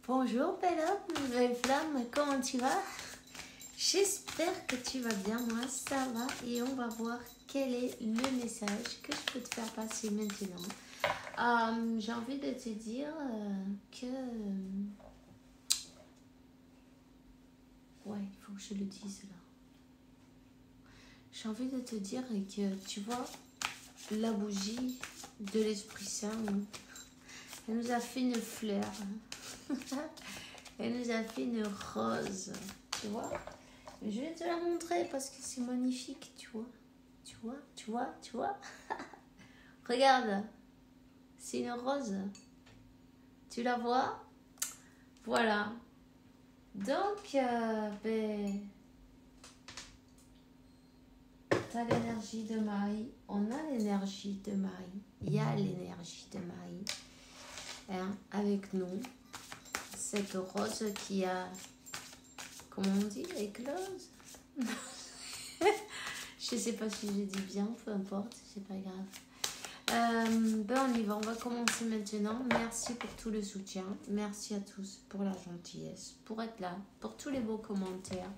Bonjour belle flamme, comment tu vas? J'espère que tu vas bien, moi ça va et on va voir quel est le message que je peux te faire passer maintenant. J'ai envie de te dire que... Ouais, il faut que je le dise là. J'ai envie de te dire que tu vois, la bougie de l'Esprit Saint, elle nous a fait une fleur. Elle nous a fait une rose, tu vois. Je vais te la montrer parce que c'est magnifique, tu vois. Tu vois. Regarde, c'est une rose. Tu la vois? Voilà. Donc, t'as l'énergie de Marie. On a l'énergie de Marie. Il y a l'énergie de Marie avec nous. Cette rose qui a, comment on dit, éclose. Je sais pas si je dis bien, peu importe, c'est pas grave. On y va, on va commencer maintenant. Merci pour tout le soutien. Merci à tous pour la gentillesse, pour être là, pour tous les beaux commentaires.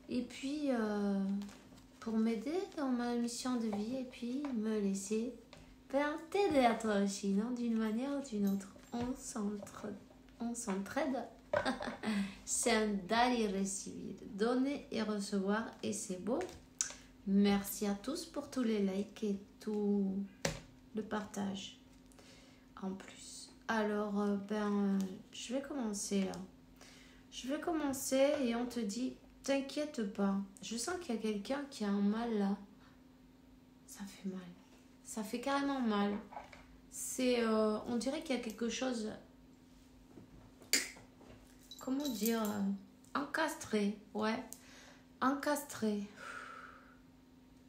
Et puis, pour m'aider dans ma mission de vie et puis me laisser t'aider à toi aussi, non, d'une manière ou d'une autre. On s'entraide. C'est un dar et recibir, donner et recevoir, et c'est beau. Merci à tous pour tous les likes et tout le partage en plus. Alors, je vais commencer là. Je vais commencer et on te dit, t'inquiète pas. Je sens qu'il y a quelqu'un qui a un mal là. Ça fait mal. Ça fait carrément mal. C'est, on dirait qu'il y a quelque chose... Comment dire, encastré, ouais, encastré.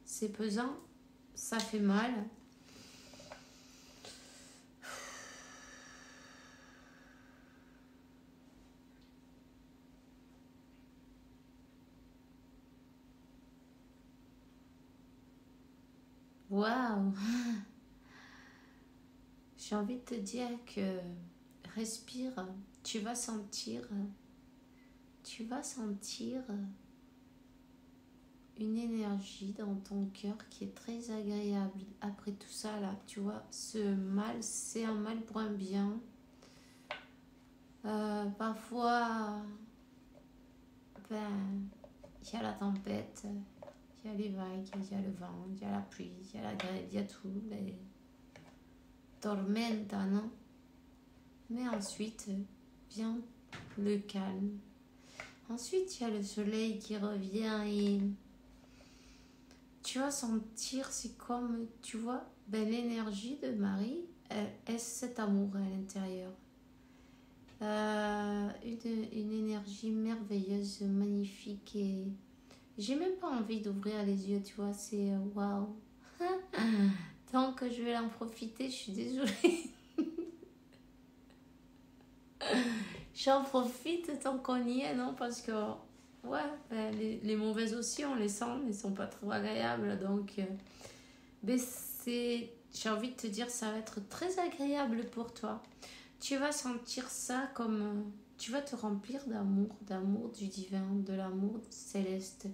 C'est pesant, ça fait mal. Waouh! J'ai envie de te dire que respire, tu vas sentir une énergie dans ton cœur qui est très agréable. Après tout ça là, tu vois, ce mal, c'est un mal pour un bien. Parfois, il y a la tempête, il y a les vagues, il y a le vent, il y a la pluie, il y a la grêle, il y a tout, les tormenta, non? Mais ensuite vient le calme. Ensuite, il y a le soleil qui revient et tu vas sentir, c'est comme, tu vois, l'énergie de Marie, est cet amour à l'intérieur. Une énergie merveilleuse, magnifique, et j'ai même pas envie d'ouvrir les yeux, tu vois, c'est waouh. Tant que je vais en profiter, je suis désolée. J'en profite tant qu'on y est, non, parce que ouais, les mauvaises aussi, on les sent, ils sont pas trop agréables, donc j'ai envie de te dire, ça va être très agréable pour toi. Tu vas sentir ça comme... tu vas te remplir d'amour du divin, de l'amour céleste,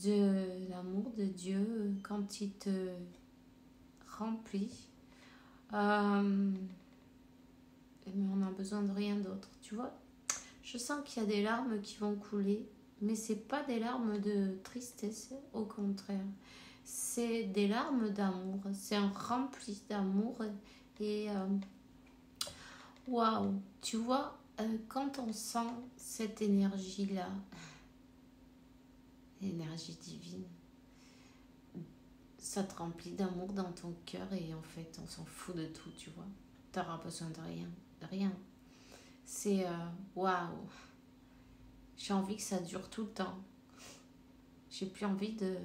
de l'amour de Dieu quand il te remplit. Mais on n'a besoin de rien d'autre, tu vois. Je sens qu'il y a des larmes qui vont couler, mais c'est pas des larmes de tristesse, au contraire. C'est des larmes d'amour, c'est un rempli d'amour et... waouh, tu vois, quand on sent cette énergie-là, l'énergie divine, ça te remplit d'amour dans ton cœur et en fait, on s'en fout de tout, tu vois. T'auras besoin de rien. C'est waouh. J'ai envie que ça dure tout le temps. J'ai plus envie de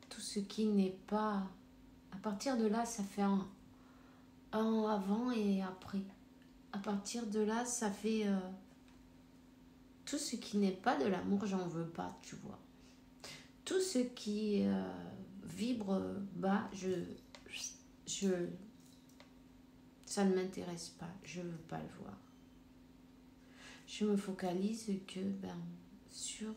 tout ce qui n'est pas... À partir de là, ça fait un avant et après. À partir de là, ça fait tout ce qui n'est pas de l'amour, j'en veux pas, tu vois. Tout ce qui vibre bas, je Ça ne m'intéresse pas, je ne veux pas le voir. Je me focalise que sur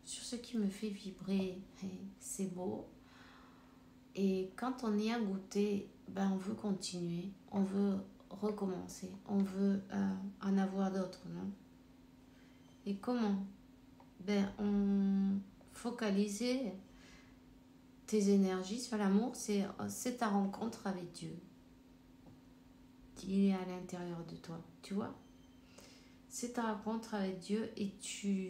ce qui me fait vibrer. Et c'est beau. Et quand on y a goûté, on veut continuer, on veut recommencer, on veut en avoir d'autres, non? Et comment? On focaliser tes énergies sur l'amour, c'est ta rencontre avec Dieu. Il est à l'intérieur de toi, tu vois? C'est ta rencontre avec Dieu et je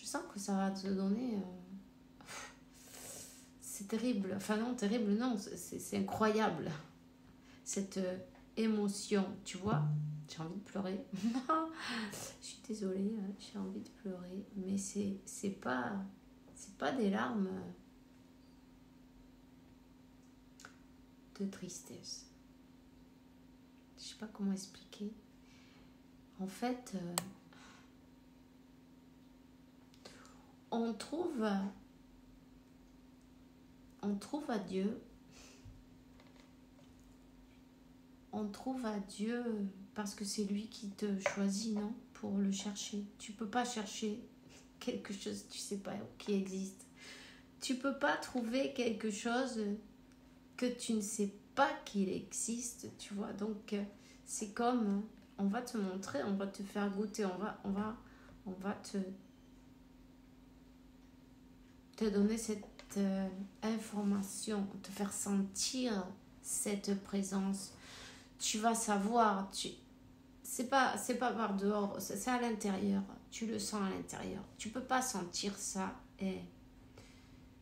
sens que ça va te donner... c'est terrible. Enfin non, terrible, non. C'est incroyable. Cette émotion, tu vois? J'ai envie de pleurer. Je suis désolée, j'ai envie de pleurer. Mais c'est pas des larmes de tristesse. Je sais pas comment expliquer. En fait, on trouve à Dieu. On trouve à Dieu parce que c'est lui qui te choisit, non? Pour le chercher. Tu peux pas chercher quelque chose, tu sais pas, qui existe. Tu peux pas trouver quelque chose que tu ne sais pas qu'il existe, tu vois. Donc, c'est comme, on va te montrer, on va te faire goûter, on va te donner cette information, te faire sentir cette présence. Tu vas savoir, c'est pas par dehors, c'est à l'intérieur. Tu le sens à l'intérieur. Tu peux pas sentir ça.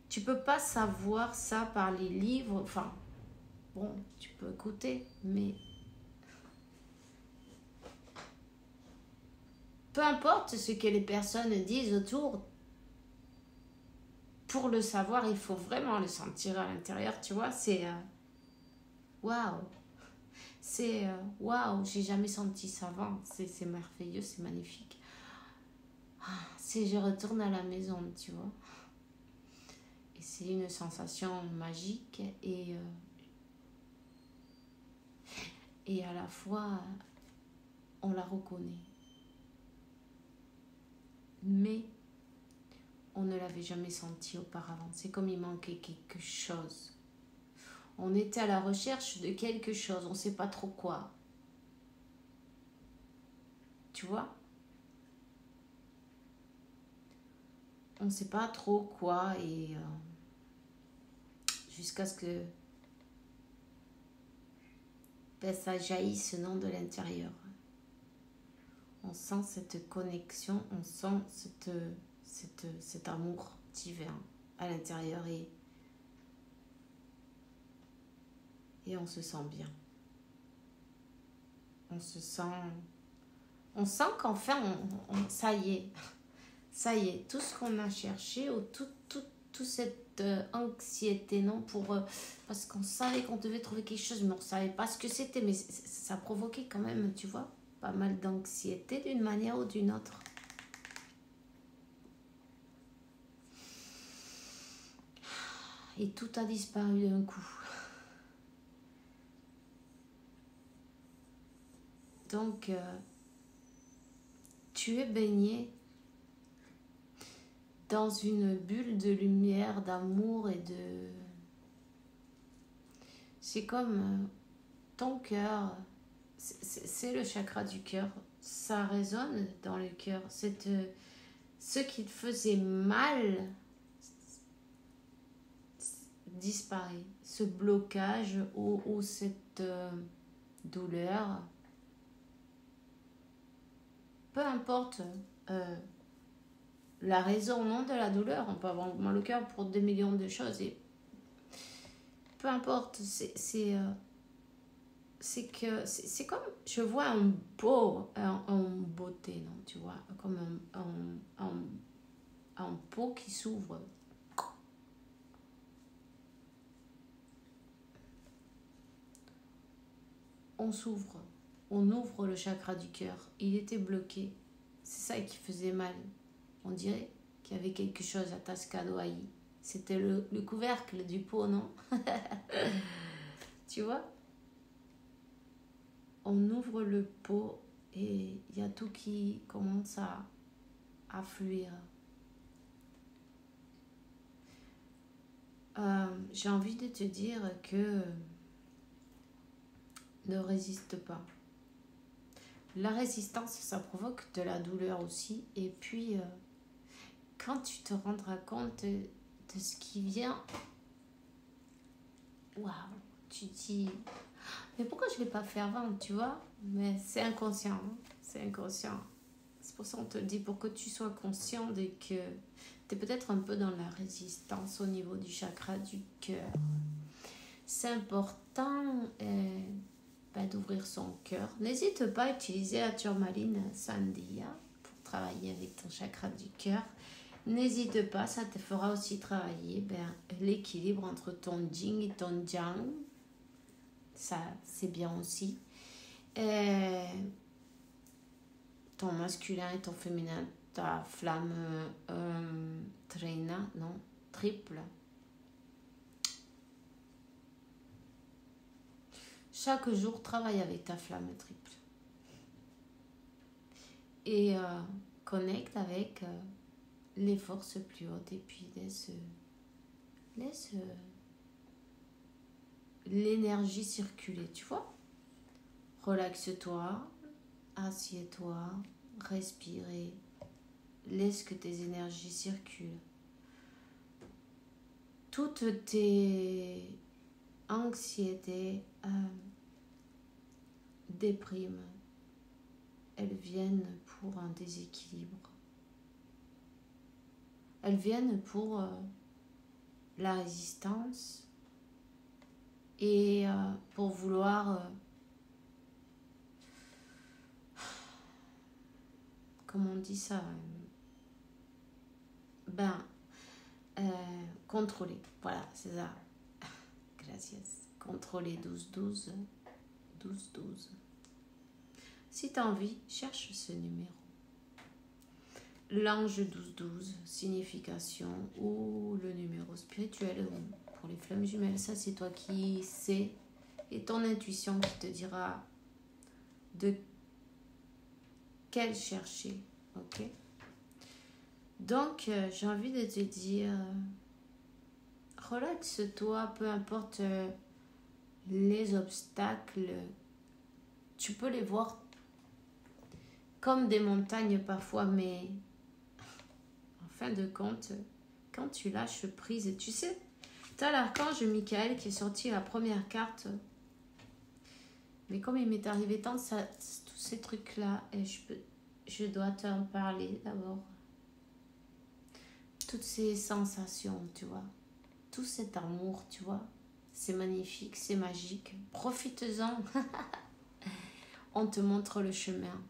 Tu peux pas savoir ça par les livres. Enfin, bon, tu peux écouter, mais peu importe ce que les personnes disent autour, pour le savoir, il faut vraiment le sentir à l'intérieur, tu vois. C'est waouh. C'est waouh, j'ai jamais senti ça avant. C'est merveilleux, c'est magnifique. Je retourne à la maison, tu vois. Et c'est une sensation magique et à la fois, on la reconnaît. Mais on ne l'avait jamais senti auparavant. C'est comme il manquait quelque chose. On était à la recherche de quelque chose, on ne sait pas trop quoi. Tu vois? On ne sait pas trop quoi et jusqu'à ce que ça jaillisse de l'intérieur. On sent cette connexion, on sent cet amour divin à l'intérieur et on se sent bien. On sent qu'enfin, ça y est, tout ce qu'on a cherché, ou toute cette anxiété, non, parce qu'on savait qu'on devait trouver quelque chose, mais on ne savait pas ce que c'était, mais ça provoquait quand même, tu vois, pas mal d'anxiété d'une manière ou d'une autre. Et tout a disparu d'un coup. Donc, tu es baigné dans une bulle de lumière, d'amour et de... C'est comme ton cœur, c'est le chakra du cœur, ça résonne dans le cœur. Ce qui te faisait mal disparaît. Ce blocage ou cette douleur, peu importe la raison non de la douleur, on peut avoir mal au cœur pour des millions de choses et peu importe, c'est comme je vois un pot en beauté, non, tu vois, comme un pot qui s'ouvre. On s'ouvre, on ouvre le chakra du cœur. Il était bloqué. C'est ça qui faisait mal. On dirait qu'il y avait quelque chose à Tascado Aïe. C'était le couvercle du pot, non? Tu vois, on ouvre le pot et il y a tout qui commence à fluir. J'ai envie de te dire que ne résiste pas. La résistance, ça provoque de la douleur aussi. Et puis, quand tu te rendras compte de ce qui vient, waouh, tu dis, mais pourquoi je ne l'ai pas fait avant, tu vois? Mais c'est inconscient, hein, c'est inconscient. C'est pour ça qu'on te dit, pour que tu sois conscient de que tu es peut-être un peu dans la résistance au niveau du chakra du cœur. C'est important d'ouvrir son cœur. N'hésite pas à utiliser la turmaline Sandia pour travailler avec ton chakra du cœur. N'hésite pas, ça te fera aussi travailler l'équilibre entre ton yin et ton yang. Ça, c'est bien aussi. Ton masculin et ton féminin, ta flamme triple. Chaque jour, travaille avec ta flamme triple. Et connecte avec les forces plus hautes. Et puis laisse l'énergie circuler, tu vois. Relaxe-toi, assieds-toi, respire et laisse que tes énergies circulent. Toutes tes anxiétés, déprimes, elles viennent pour un déséquilibre. Elles viennent pour la résistance et pour vouloir comment on dit ça, contrôler, voilà, c'est ça. Gracias. Contrôler 12-12. 12-12. Si tu as envie, cherche ce numéro. L'ange 12-12, signification, ou le numéro spirituel pour les flammes jumelles. Ça, c'est toi qui sais. Et ton intuition qui te dira de quel chercher. Ok? Donc, j'ai envie de te dire, relaxe-toi, peu importe les obstacles. Tu peux les voir comme des montagnes parfois, mais en fin de compte, quand tu lâches prise, tu sais, tu as l'archange Michael qui est sorti la première carte. Mais comme il m'est arrivé tous ces trucs-là, et je dois t'en parler d'abord. Toutes ces sensations, tu vois. Tout cet amour, tu vois. C'est magnifique, c'est magique. Profite-en. On te montre le chemin.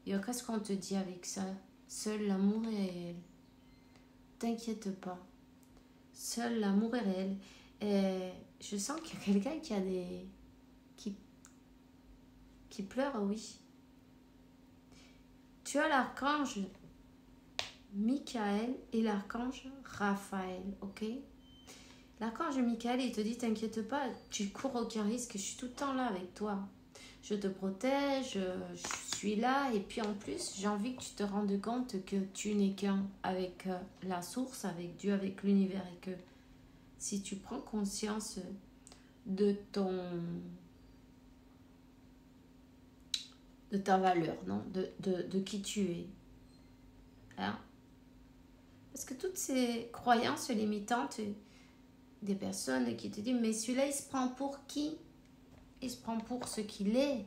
Et qu'est-ce qu'on te dit avec ça? Seul l'amour est réel. T'inquiète pas. Seul l'amour est réel. Et je sens qu'il y a quelqu'un qui a qui pleure, oui. Tu as l'archange Michael et l'archange Raphaël, ok? L'archange Michael, il te dit, t'inquiète pas, tu cours aucun risque, je suis tout le temps là avec toi. Je te protège, je suis là, et puis en plus, j'ai envie que tu te rendes compte que tu n'es qu'un avec la source, avec Dieu, avec l'univers, et que si tu prends conscience de ta valeur, non, de qui tu es, hein? Parce que toutes ces croyances limitantes des personnes qui te disent, mais celui-là, il se prend pour qui? Il se prend pour ce qu'il est.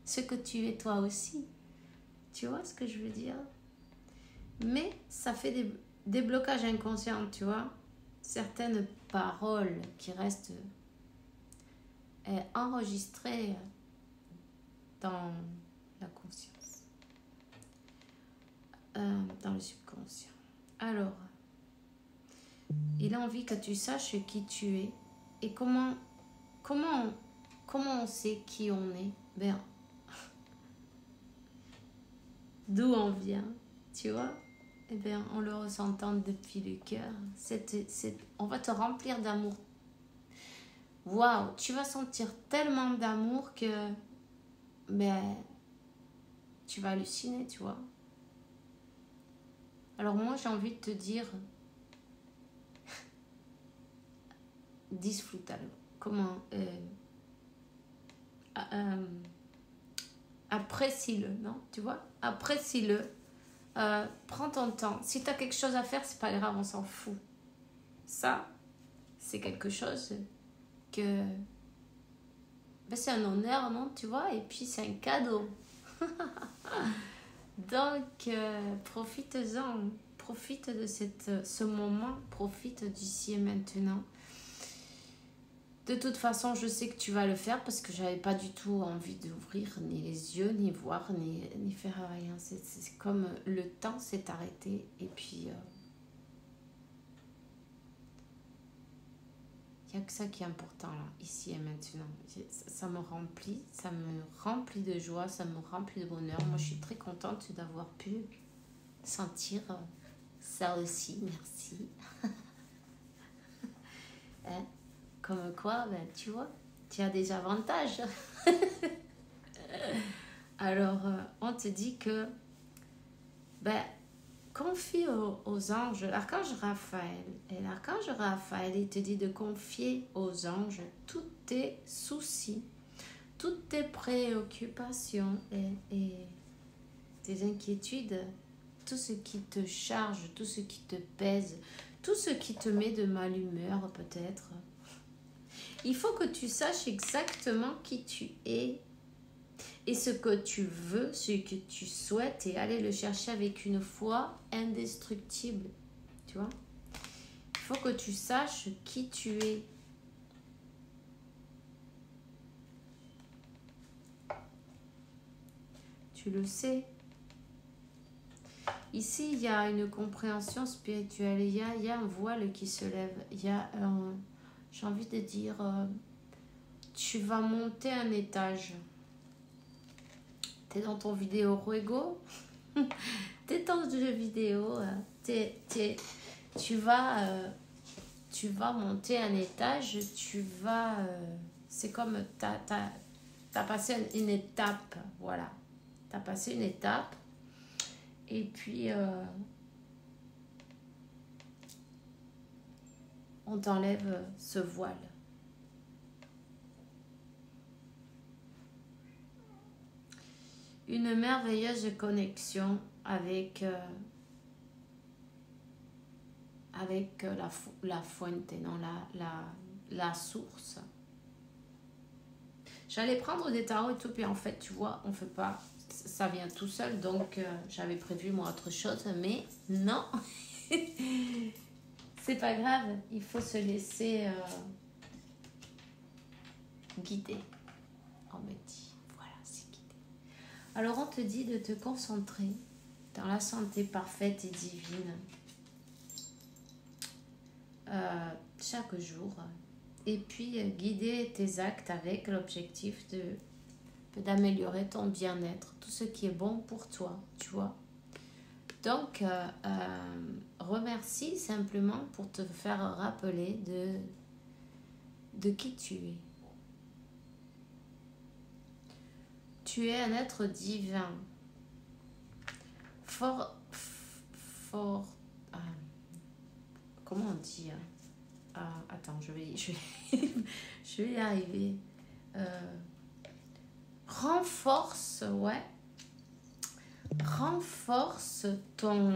Ce que tu es toi aussi. Tu vois ce que je veux dire? Mais ça fait des blocages inconscients, tu vois. Certaines paroles qui restent enregistrées dans la conscience. Dans le subconscient. Alors, il a envie que tu saches qui tu es et comment on sait qui on est. Ben, d'où on vient, tu vois? Eh bien, en le ressentant depuis le cœur, on va te remplir d'amour. waouh, tu vas sentir tellement d'amour que ben, tu vas halluciner, tu vois. Alors moi, j'ai envie de te dire, disfrútalo. Comment apprécie-le, non? Tu vois? Apprécie-le. Prends ton temps. Si tu as quelque chose à faire, c'est pas grave, on s'en fout. Ça, c'est quelque chose que... Ben, c'est un honneur, non? Tu vois? Et puis, c'est un cadeau. Donc, profite-en. Profite de ce moment. Profite d'ici et maintenant. De toute façon, je sais que tu vas le faire parce que j'avais pas du tout envie d'ouvrir ni les yeux, ni voir, ni faire rien. C'est comme le temps s'est arrêté et puis il n'y a que ça qui est important là, ici et maintenant. Ça me remplit de joie, ça me remplit de bonheur. Moi, je suis très contente d'avoir pu sentir ça aussi. Merci. Hein? Comme quoi, ben, tu vois, tu as des avantages. Alors, on te dit que, ben, confie aux anges. L'archange Raphaël, et l'archange Raphaël, il te dit de confier aux anges tous tes soucis, toutes tes préoccupations et tes inquiétudes, tout ce qui te charge, tout ce qui te pèse, tout ce qui te met de male humeur peut-être. Il faut que tu saches exactement qui tu es et ce que tu veux, ce que tu souhaites et aller le chercher avec une foi indestructible. Tu vois? Il faut que tu saches qui tu es. Tu le sais. Ici, il y a une compréhension spirituelle. Il y a un voile qui se lève. Il y a un... J'ai envie de dire... tu vas monter un étage. T'es dans ton vidéo Ruego. T'es dans le jeu vidéo. Tu vas monter un étage. C'est comme... T'as passé une étape. Voilà. T'as passé une étape. Et puis... on t'enlève ce voile. Une merveilleuse connexion avec la fuente, non, la source. J'allais prendre des tarots et tout, puis en fait, tu vois, on fait pas, ça vient tout seul, donc j'avais prévu moi autre chose, mais non, c'est pas grave, il faut se laisser guider, on me dit. Alors on te dit de te concentrer dans la santé parfaite et divine chaque jour et puis guider tes actes avec l'objectif d'améliorer ton bien-être, tout ce qui est bon pour toi, tu vois. Donc remercie simplement pour te faire rappeler de qui tu es. Tu es un être divin, comment on dit attends, je vais y arriver. Renforce ton...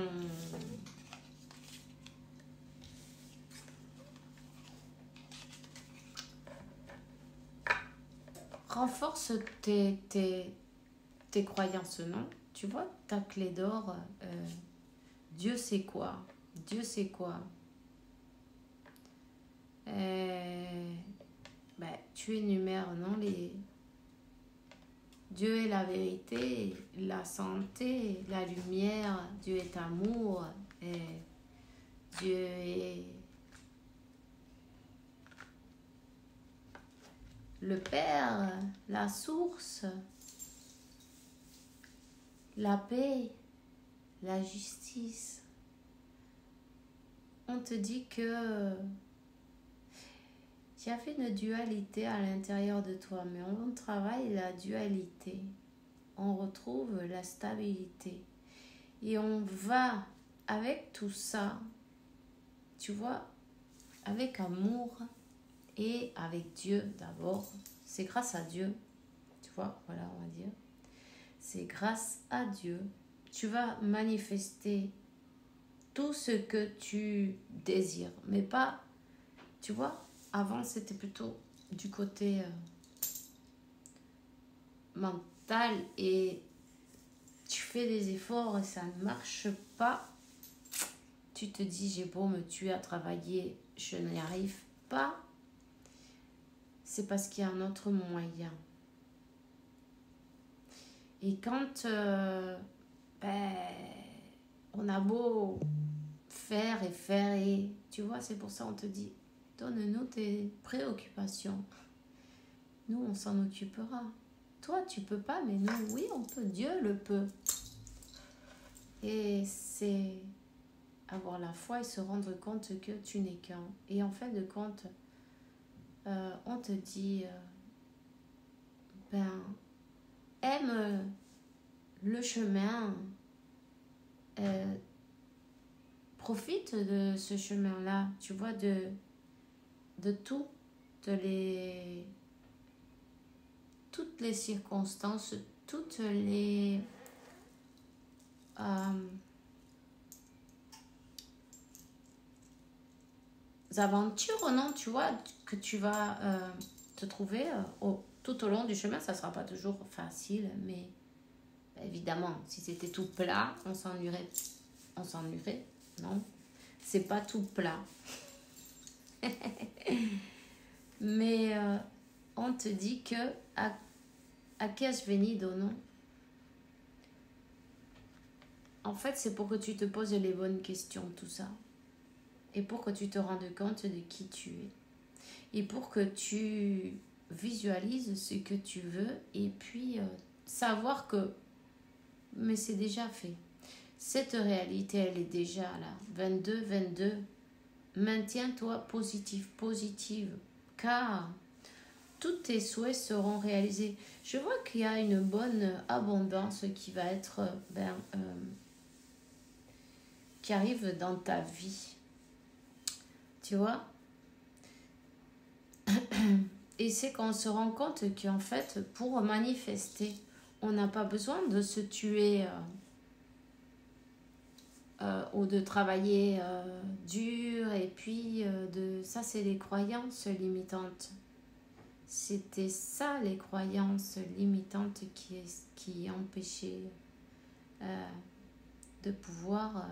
Renforce tes croyances, non? Tu vois, ta clé d'or, Dieu sait quoi? Dieu sait quoi? Tu énumères, non? Dieu est la vérité, la santé, la lumière, Dieu est amour, et Dieu est le Père, la source, la paix, la justice. On te dit que Il y avait une dualité à l'intérieur de toi, mais on travaille la dualité. On retrouve la stabilité. Et on va, avec tout ça, tu vois, avec amour et avec Dieu d'abord. C'est grâce à Dieu, tu vois, voilà, on va dire. C'est grâce à Dieu. Tu vas manifester tout ce que tu désires, mais pas, tu vois, avant c'était plutôt du côté mental et tu fais des efforts et ça ne marche pas. Tu te dis, j'ai beau me tuer à travailler, je n'y arrive pas. C'est parce qu'il y a un autre moyen. Et quand on a beau faire et tu vois, c'est pour ça on te dit, donne-nous tes préoccupations. Nous, on s'en occupera. Toi, tu peux pas, mais nous, oui, on peut. Dieu le peut. Et c'est avoir la foi et se rendre compte que tu n'es qu'un. Et en fin de compte, on te dit, aime le chemin, profite de ce chemin-là, tu vois, de tout, toutes les circonstances, toutes les aventures, non, tu vois, que tu vas te trouver tout au long du chemin. Ça ne sera pas toujours facile, mais évidemment, si c'était tout plat, on s'ennuierait. Non, c'est pas tout plat. Mais on te dit que à qui est-ce venido, non? En fait, c'est pour que tu te poses les bonnes questions, tout ça. Et pour que tu te rendes compte de qui tu es. Et pour que tu visualises ce que tu veux. Et puis, savoir que... Mais c'est déjà fait. Cette réalité, elle est déjà là. 22, 22. Maintiens-toi positive. Car tous tes souhaits seront réalisés. Je vois qu'il y a une bonne abondance qui va être... qui arrive dans ta vie. Tu vois? Et c'est qu'on se rend compte qu'en fait, pour manifester, on n'a pas besoin de se tuer ou de travailler dur. Et puis, ça, c'est les croyances limitantes. C'était ça, les croyances limitantes qui empêchaient de pouvoir...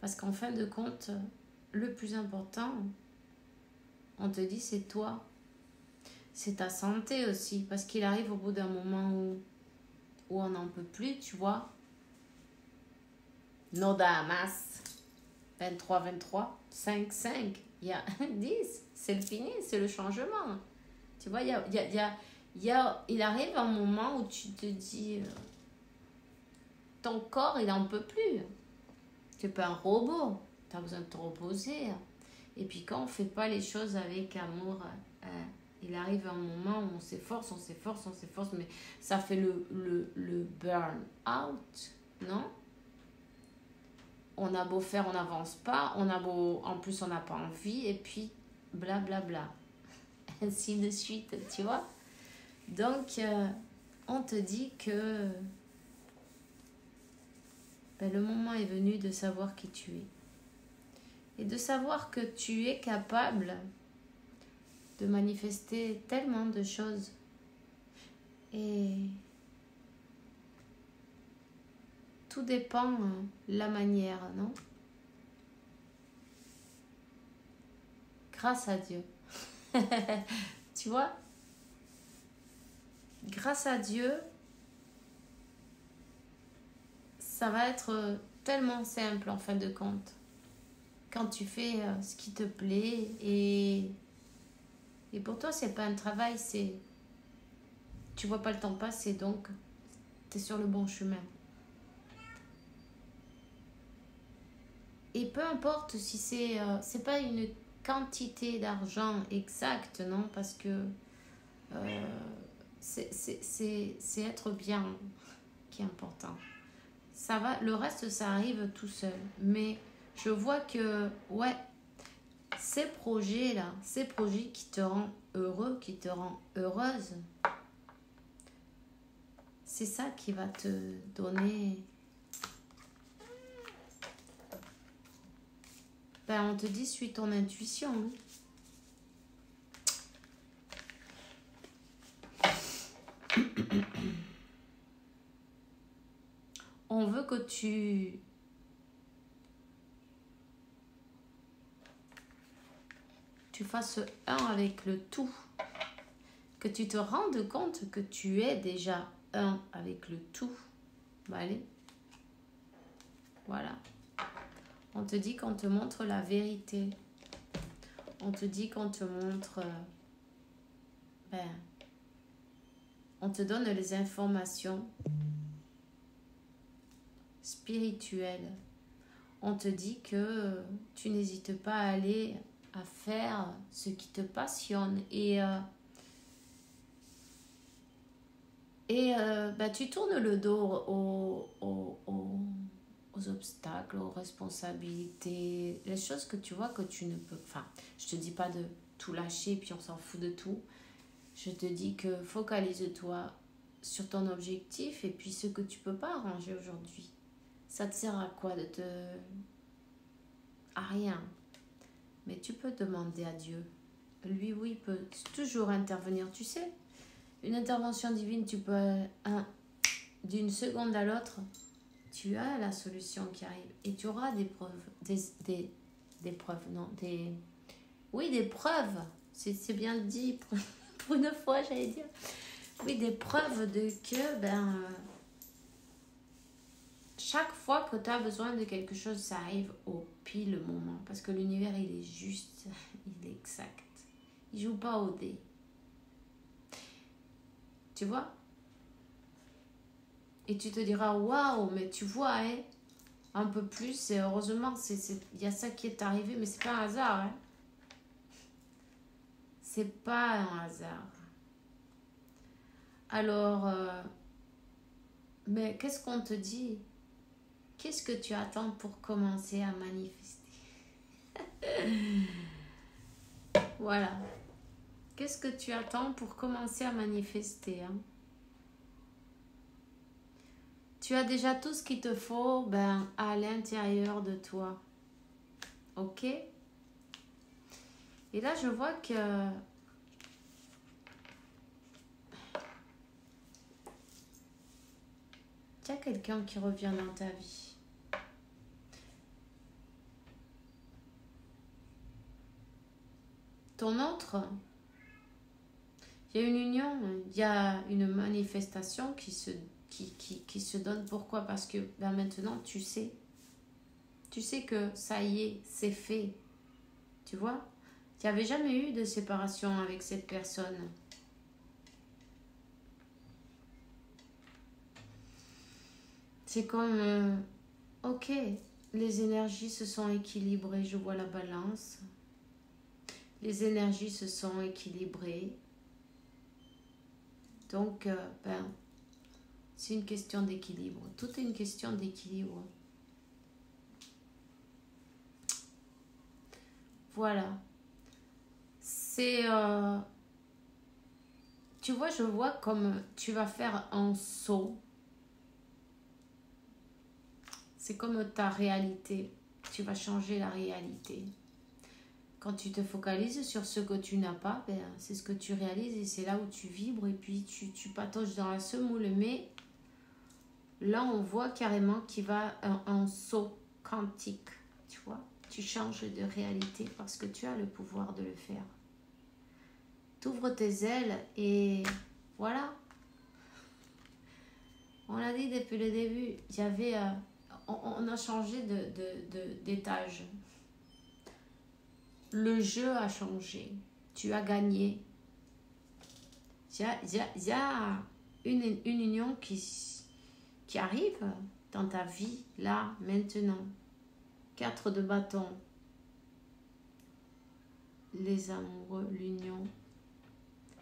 parce qu'en fin de compte, le plus important, on te dit, c'est toi. C'est ta santé aussi. Parce qu'il arrive au bout d'un moment où on n'en peut plus, tu vois. No damas. 23, 23, 5, 5. Il y a 10. C'est le fini, c'est le changement. Tu vois, il arrive un moment où tu te dis, ton corps, il n'en peut plus. Tu n'es pas un robot. Tu as besoin de te reposer. Et puis quand on ne fait pas les choses avec amour, il arrive un moment où on s'efforce, mais ça fait le burn-out, non? On a beau faire, on n'avance pas, en plus on n'a pas envie, et puis blablabla. Ainsi de suite, tu vois? Donc, on te dit que le moment est venu de savoir qui tu es. Et de savoir que tu es capable de manifester tellement de choses. Et tout dépend la manière, non? Grâce à Dieu. Tu vois? Grâce à Dieu, ça va être tellement simple en fin de compte. Quand tu fais ce qui te plaît et pour toi, c'est pas un travail, c'est... Tu vois pas le temps passer, donc tu es sur le bon chemin. Et peu importe si c'est pas une quantité d'argent exacte, non? Parce que c'est être bien qui est important. Ça va, le reste, ça arrive tout seul. Mais je vois que, ouais, ces projets-là, ces projets qui te rendent heureux, qui te rendent heureuse, c'est ça qui va te donner... Ben, on te dit, suis ton intuition. On veut que tu fasses un avec le tout. Que tu te rendes compte que tu es déjà un avec le tout. Bah, allez. Voilà. On te dit qu'on te montre la vérité. On te dit qu'on te montre... on te donne les informations spirituelles. On te dit que tu n'hésites pas à aller à faire ce qui te passionne. Et tu tournes le dos aux obstacles, aux responsabilités, les choses que tu vois que tu ne peux... Enfin, je te dis pas de tout lâcher puis on s'en fout de tout. Je te dis que focalise-toi sur ton objectif et puis ce que tu peux pas arranger aujourd'hui. Ça te sert à quoi de te... À rien. Mais tu peux demander à Dieu. Lui, oui, peut toujours intervenir, tu sais. Une intervention divine, tu peux... d'une seconde à l'autre, tu as la solution qui arrive. Et tu auras des preuves. Des preuves, non. Oui, des preuves. C'est bien dit pour une fois, j'allais dire. Oui, des preuves de que, chaque fois que tu as besoin de quelque chose, ça arrive au pile moment. Parce que l'univers, il est juste, il est exact. Il joue pas au dé. Tu vois? Et tu te diras, waouh, mais tu vois, hein, un peu plus, et heureusement, il y a ça qui est arrivé, mais c'est pas un hasard. Hein. C'est pas un hasard. Alors, mais qu'est-ce qu'on te dit? Qu'est-ce que tu attends pour commencer à manifester? Voilà. Qu'est-ce que tu attends pour commencer à manifester, hein? Tu as déjà tout ce qu'il te faut à l'intérieur de toi. Ok? Et là, je vois que... il y a quelqu'un qui revient dans ta vie. Ton autre, il y a une union, il y a une manifestation qui se donne. Pourquoi? Parce que maintenant, tu sais que ça y est, c'est fait. Tu vois? Tu n'avais jamais eu de séparation avec cette personne. C'est comme, ok, les énergies se sont équilibrées, je vois la balance. Les énergies se sont équilibrées. Donc, c'est une question d'équilibre. Tout est une question d'équilibre. Voilà. C'est... tu vois, je vois comme tu vas faire un saut. C'est comme ta réalité. Tu vas changer la réalité. Quand tu te focalises sur ce que tu n'as pas, c'est ce que tu réalises et c'est là où tu vibres et puis tu patauges dans la semoule. Mais là, on voit carrément qu'il va un saut quantique. Tu vois, tu changes de réalité parce que tu as le pouvoir de le faire. Tu ouvres tes ailes et voilà. On l'a dit depuis le début, il y avait... on a changé d'étage. Le jeu a changé. Tu as gagné. Il y a une union qui arrive dans ta vie, là, maintenant. 4 de bâton. les amoureux, l'union,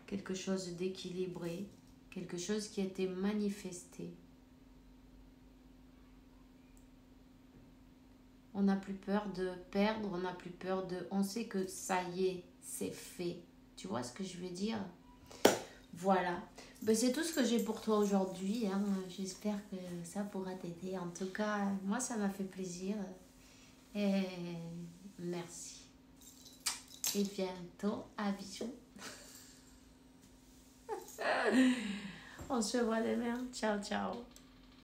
quelque chose d'équilibré, quelque chose qui a été manifesté. On n'a plus peur de perdre, on n'a plus peur de... On sait que ça y est, c'est fait. Tu vois ce que je veux dire? Voilà. Ben, c'est tout ce que j'ai pour toi aujourd'hui. Hein. J'espère que ça pourra t'aider. En tout cas, moi, ça m'a fait plaisir. Et merci. Et bientôt, à bisous. On se voit demain. Ciao, ciao.